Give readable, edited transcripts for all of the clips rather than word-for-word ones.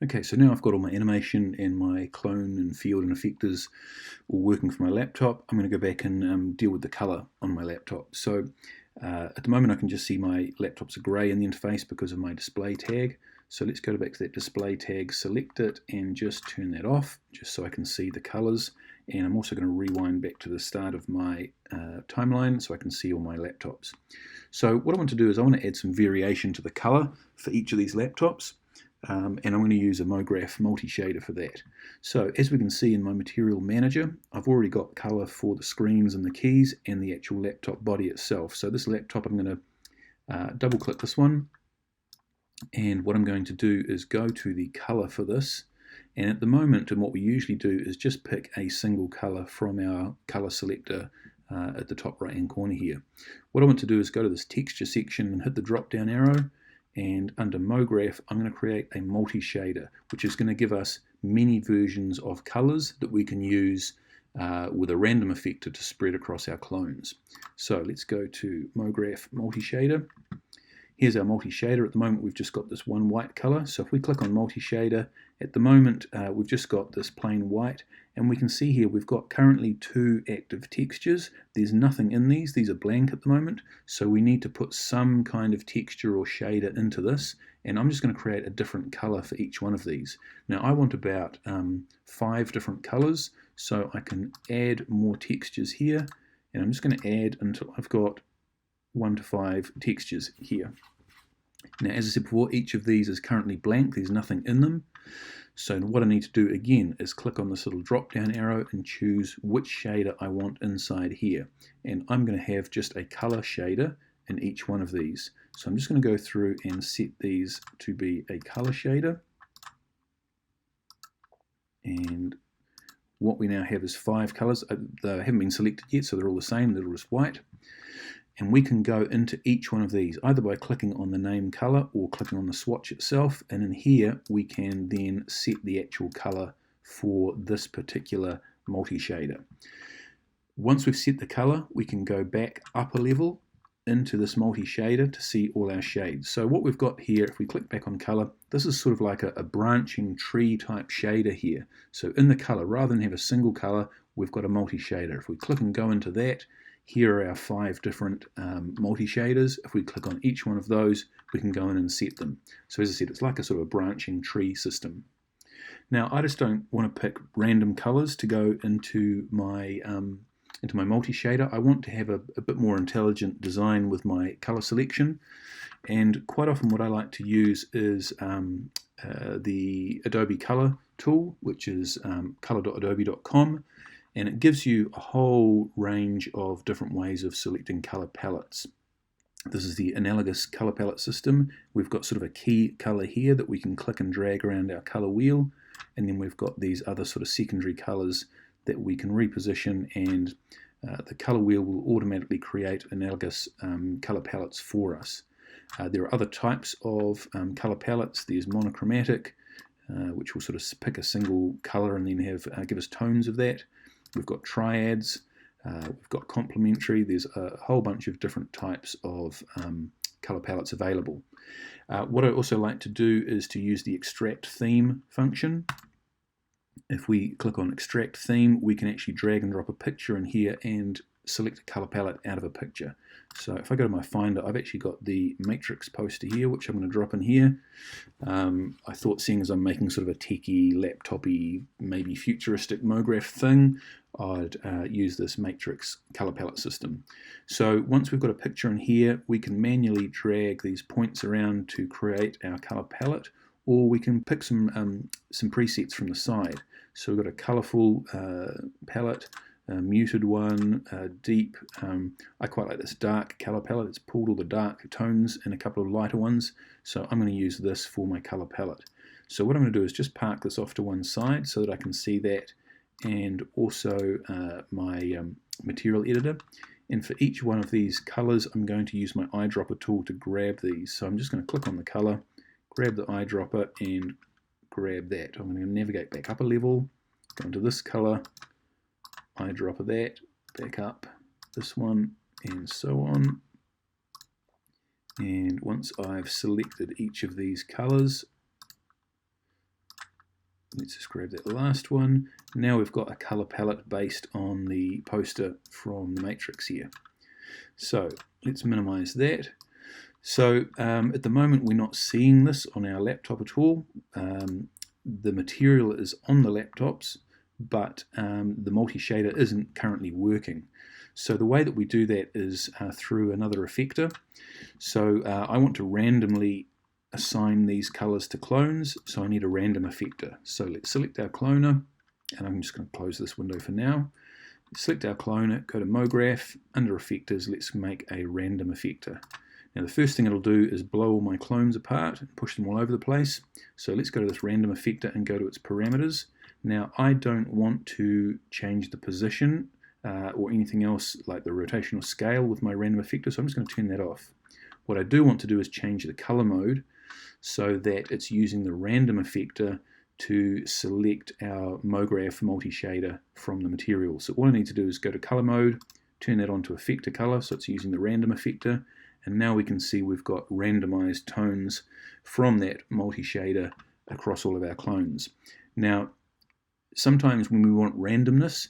Okay, so now I've got all my animation and my clone and field and effectors all working for my laptop. I'm going to go back and deal with the color on my laptop. So at the moment I can just see my laptop's a gray in the interface because of my display tag. So let's go back to that display tag, select it and just turn that off just so I can see the colors. And I'm also going to rewind back to the start of my timeline so I can see all my laptops. So what I want to do is I want to add some variation to the color for each of these laptops. And I'm going to use a MoGraph multi-shader for that. So as we can see in my material manager, I've already got color for the screens and the keys and the actual laptop body itself. So this laptop, I'm going to double click this one. And what I'm going to do is go to the color for this. And at the moment, and what we usually do is just pick a single color from our color selector at the top right hand corner here. What I want to do is go to this texture section and hit the drop down arrow. And under MoGraph, I'm going to create a multi-shader, which is going to give us many versions of colors that we can use with a random effector to spread across our clones. So let's go to MoGraph multi-shader. Here's our multi-shader. At the moment, we've just got this one white color. So if we click on multi-shader, at the moment, we've just got this plain white. And we can see here we've got currently 2 active textures. There's nothing in these. These are blank at the moment. So we need to put some kind of texture or shader into this. And I'm just going to create a different color for each one of these. Now I want about 5 different colors. So I can add more textures here. And I'm just going to add until I've got 1 to 5 textures here. Now, as I said before, each of these is currently blank. There's nothing in them. So what I need to do again is click on this little drop down arrow and choose which shader I want inside here. And I'm going to have just a color shader in each one of these. So I'm just going to go through and set these to be a color shader. And what we now have is 5 colors. They haven't been selected yet, so they're all the same. They're just white. And we can go into each one of these either by clicking on the name color or clicking on the swatch itself. And in here, we can then set the actual color for this particular multi-shader. Once we've set the color, we can go back up a level into this multi-shader to see all our shades. So what we've got here, if we click back on color, this is sort of like a branching tree type shader here. So in the color, rather than have a single color, we've got a multi-shader. If we click and go into that, here are our 5 different multi-shaders. If we click on each one of those, we can go in and set them. So as I said, it's like a sort of a branching tree system. Now, I just don't want to pick random colors to go into my multi-shader. I want to have a bit more intelligent design with my color selection. And quite often what I like to use is the Adobe Color tool, which is color.adobe.com. And it gives you a whole range of different ways of selecting color palettes. This is the Analogous color palette system. We've got sort of a key color here that we can click and drag around our color wheel. And then we've got these other sort of secondary colors that we can reposition, and the color wheel will automatically create analogous color palettes for us. There are other types of color palettes. There's monochromatic, which will sort of pick a single color and then have give us tones of that. We've got triads, we've got complementary. There's a whole bunch of different types of color palettes available. What I also like to do is to use the extract theme function. If we click on extract theme, we can actually drag and drop a picture in here and select a color palette out of a picture. So if I go to my Finder, I've actually got the matrix poster here, which I'm going to drop in here. I thought, seeing as I'm making sort of a techie, laptopy, maybe futuristic MoGraph thing, I'd use this matrix color palette system. So once we've got a picture in here, we can manually drag these points around to create our color palette, or we can pick some presets from the side. So we've got a colorful palette, a muted one, deep. I quite like this dark color palette. It's pulled all the dark tones and a couple of lighter ones. So I'm going to use this for my color palette. So what I'm going to do is just park this off to one side so that I can see that, and also my material editor. And for each one of these colors, I'm going to use my eyedropper tool to grab these. So I'm just going to click on the color, grab the eyedropper and grab that. I'm going to navigate back up a level, go into this color, eyedropper that, back up this one, and so on. And once I've selected each of these colors, Let's just grab that last one. Now we've got a color palette based on the poster from the matrix here. So let's minimize that. So at the moment we're not seeing this on our laptop at all. The material is on the laptops, but the multi-shader isn't currently working. So the way that we do that is through another effector. So I want to randomly assign these colors to clones, so I need a random effector. So let's select our cloner, and I'm just going to close this window for now. Select our cloner, go to MoGraph, under effectors, let's make a random effector. Now the first thing it'll do is blow all my clones apart and push them all over the place. So let's go to this random effector and go to its parameters. Now I don't want to change the position or anything else like the rotational scale with my random effector, so I'm just going to turn that off. What I do want to do is change the color mode so that it's using the random effector to select our MoGraph multi-shader from the material. So all I need to do is go to color mode, turn that on to effector color, so it's using the random effector, and now we can see we've got randomized tones from that multi-shader across all of our clones. Now, sometimes when we want randomness,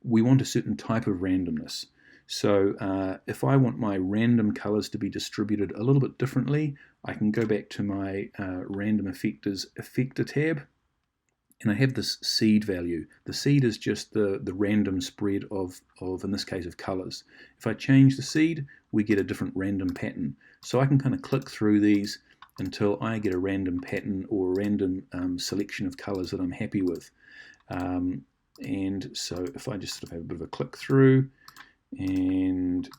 we want a certain type of randomness. So if I want my random colors to be distributed a little bit differently, I can go back to my random effectors effector tab, and I have this seed value. The seed is just the random spread of, in this case, of colors. If I change the seed, we get a different random pattern. So I can kind of click through these until I get a random pattern or a random selection of colors that I'm happy with. And so if I just sort of have a bit of a click through, and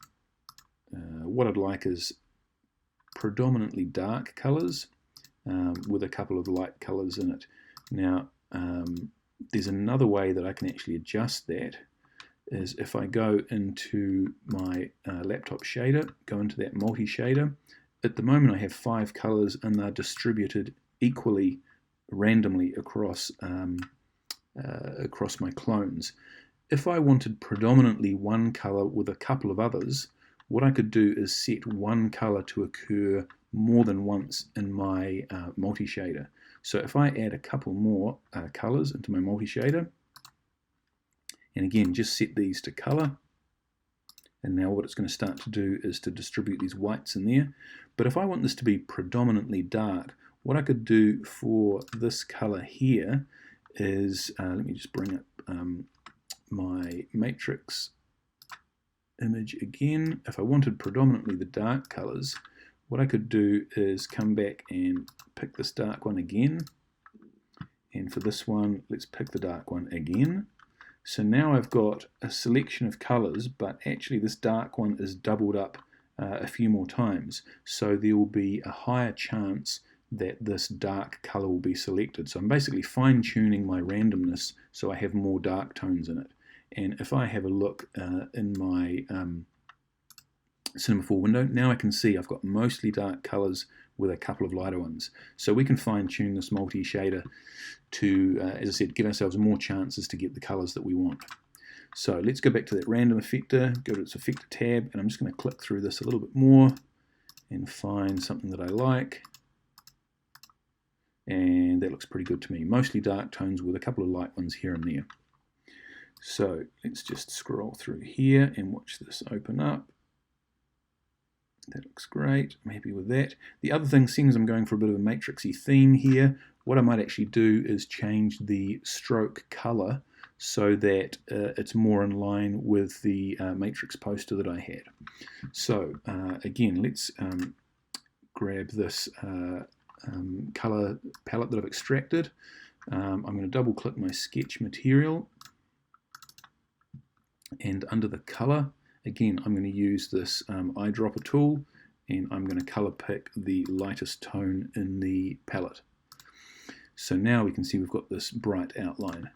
what I'd like is predominantly dark colors with a couple of light colors in it. Now there's another way that I can actually adjust that, is if I go into my laptop shader, go into that multi-shader. At the moment I have 5 colors and they're distributed equally randomly across across my clones. If I wanted predominantly one color with a couple of others, what I could do is set one color to occur more than once in my multi-shader. So if I add a couple more colors into my multi-shader, and again just set these to color, and now what it's going to start to do is to distribute these whites in there. But if I want this to be predominantly dark, what I could do for this color here is, let me just bring up my matrix image again. If I wanted predominantly the dark colors, what I could do is come back and pick this dark one again, and for this one let's pick the dark one again. So now I've got a selection of colors, but actually this dark one is doubled up a few more times, so there will be a higher chance that this dark color will be selected. So I'm basically fine-tuning my randomness so I have more dark tones in it. And if I have a look in my Cinema 4 window, now I can see I've got mostly dark colors with a couple of lighter ones. So we can fine-tune this multi-shader to, as I said, give ourselves more chances to get the colors that we want. So let's go back to that random effector, go to its effector tab, and I'm just going to click through this a little bit more and find something that I like. And that looks pretty good to me. Mostly dark tones with a couple of light ones here and there. So let's just scroll through here and watch this open up. That looks great. I'm happy with that. The other thing, seeing as I'm going for a bit of a matrixy theme here, what I might actually do is change the stroke color so that it's more in line with the matrix poster that I had. So again, let's grab this color palette that I've extracted. I'm going to double click my sketch material, and under the color, again I'm going to use this Eyedropper Tool, and I'm going to color pick the lightest tone in the palette. So now we can see we've got this bright outline,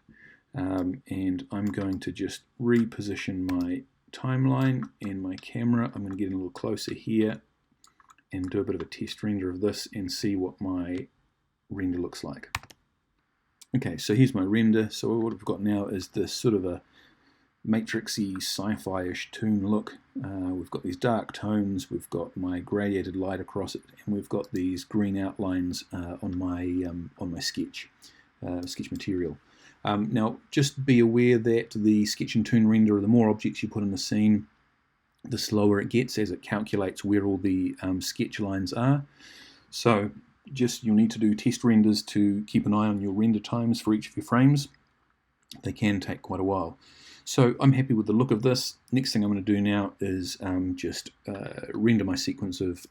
and I'm going to just reposition my timeline and my camera. I'm going to get a little closer here and do a bit of a test render of this and see what my render looks like. Okay, so here's my render. So what we've got now is this sort of a matrixy sci-fi-ish toon look. We've got these dark tones, we've got my gradiated light across it, and we've got these green outlines on my sketch. sketch material. Now, just be aware that the sketch and toon renderer, the more objects you put in the scene, the slower it gets as it calculates where all the sketch lines are. So you'll need to do test renders to keep an eye on your render times for each of your frames. They can take quite a while. So I'm happy with the look of this. Next thing I'm going to do now is just render my sequence of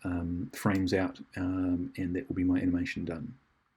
frames out, and that will be my animation done.